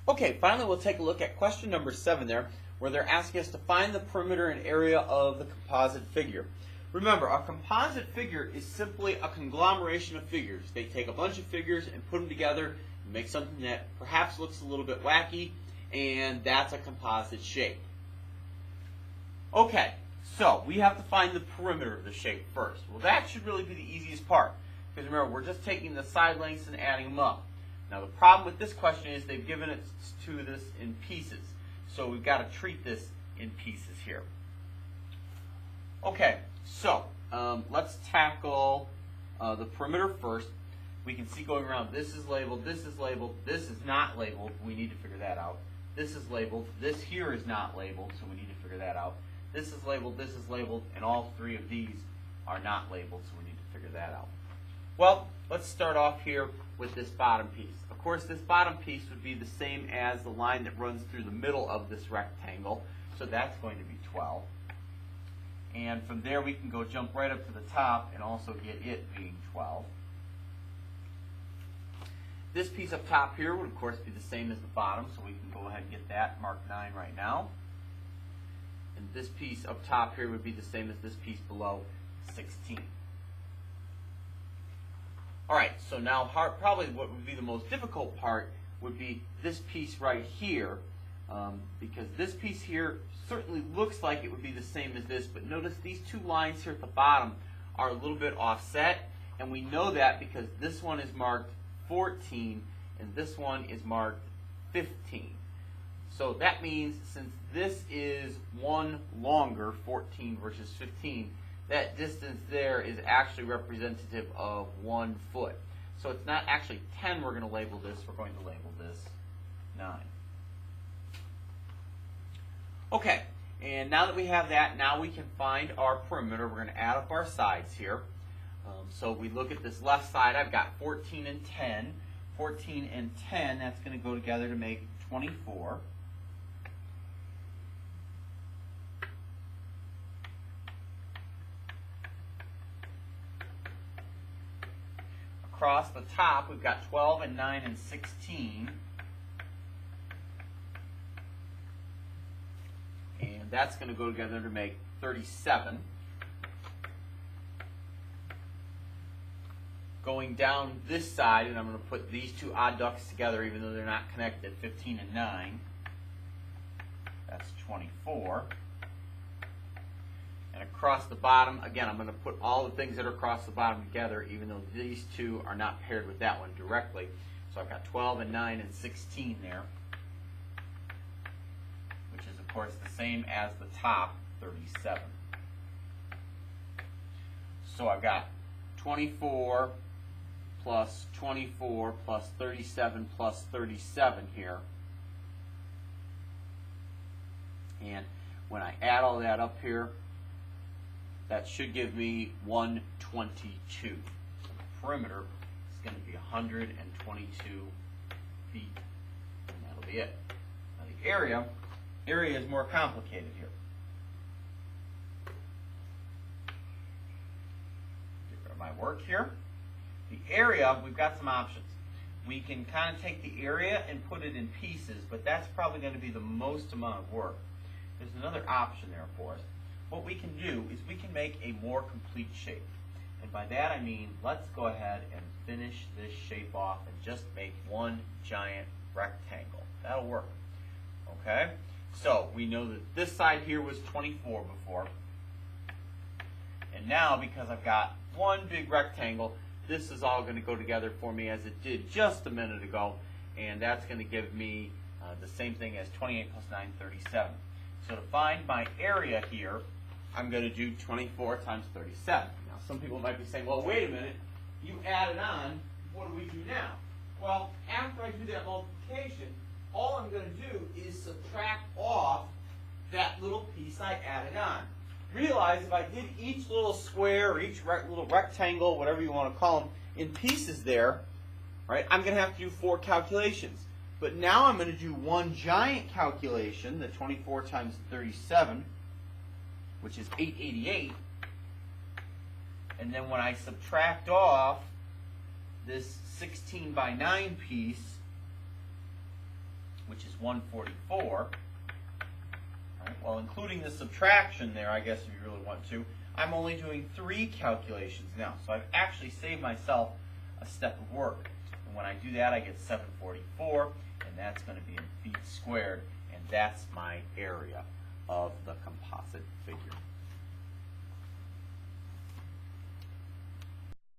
Okay, finally we'll take a look at question number 7 there, where they're asking us to find the perimeter and area of the composite figure. Remember, a composite figure is simply a conglomeration of figures. They take a bunch of figures and put them together and make something that perhaps looks a little bit wacky, and that's a composite shape. Okay, so we have to find the perimeter of the shape first. Well, that should really be the easiest part, because remember, we're just taking the side lengths and adding them up. Now the problem with this question is they've given it to this in pieces. So we've got to treat this in pieces here. Okay, so let's tackle the perimeter first. We can see going around, this is labeled, this is labeled, this is not labeled. We need to figure that out. This is labeled, this here is not labeled, so we need to figure that out. This is labeled, and all three of these are not labeled, so we need to figure that out. Well, let's start off here with this bottom piece. Of course, this bottom piece would be the same as the line that runs through the middle of this rectangle, so that's going to be 12. And from there we can go jump right up to the top and also get it being 12. This piece up top here would of course be the same as the bottom, so we can go ahead and get that, mark 9 right now. And this piece up top here would be the same as this piece below, 16. Alright, so now probably what would be the most difficult part would be this piece right here, because this piece here certainly looks like it would be the same as this, but notice these two lines here at the bottom are a little bit offset, and we know that because this one is marked 14 and this one is marked 15. So that means since this is one longer, 14 versus 15, that distance there is actually representative of 1 foot. So it's not actually 10 we're going to label this, we're going to label this 9. Okay, and now that we have that, now we can find our perimeter. We're going to add up our sides here. So we look at this left side, I've got 14 and 10. 14 and 10, that's going to go together to make 24. Across the top, we've got 12 and 9 and 16. And that's going to go together to make 37. Going down this side, and I'm going to put these two odd ducks together even though they're not connected, 15 and 9. That's 24. And across the bottom, again, I'm going to put all the things that are across the bottom together, even though these two are not paired with that one directly. So I've got 12 and 9 and 16 there, which is, of course, the same as the top, 37. So I've got 24 plus 24 plus 37 plus 37 here. And when I add all that up here, that should give me 122. So the perimeter is going to be 122 feet, and that'll be it. Now the area is more complicated here. Get rid of my work here. The area, we've got some options. We can kind of take the area and put it in pieces, but that's probably going to be the most amount of work. There's another option there for us. What we can do is we can make a more complete shape. And by that I mean, let's go ahead and finish this shape off and just make one giant rectangle. That'll work. Okay? So we know that this side here was 24 before. And now, because I've got one big rectangle, this is all going to go together for me as it did just a minute ago. And that's going to give me the same thing as 28 plus 9, 37. So to find my area here, I'm going to do 24 times 37. Now some people might be saying, well, wait a minute, you added on, what do we do now? Well, after I do that multiplication, all I'm going to do is subtract off that little piece I added on. Realize if I did each little square or each little rectangle, whatever you want to call them, in pieces there, right, I'm going to have to do 4 calculations. But now I'm going to do one giant calculation, the 24 times 37, which is 888. And then when I subtract off this 16 by 9 piece, which is 144. Right, well, including the subtraction there, I guess if you really want to, I'm only doing 3 calculations now. So I've actually saved myself a step of work. And when I do that, I get 744, and that's going to be in feet squared, and that's my area of the composite figure.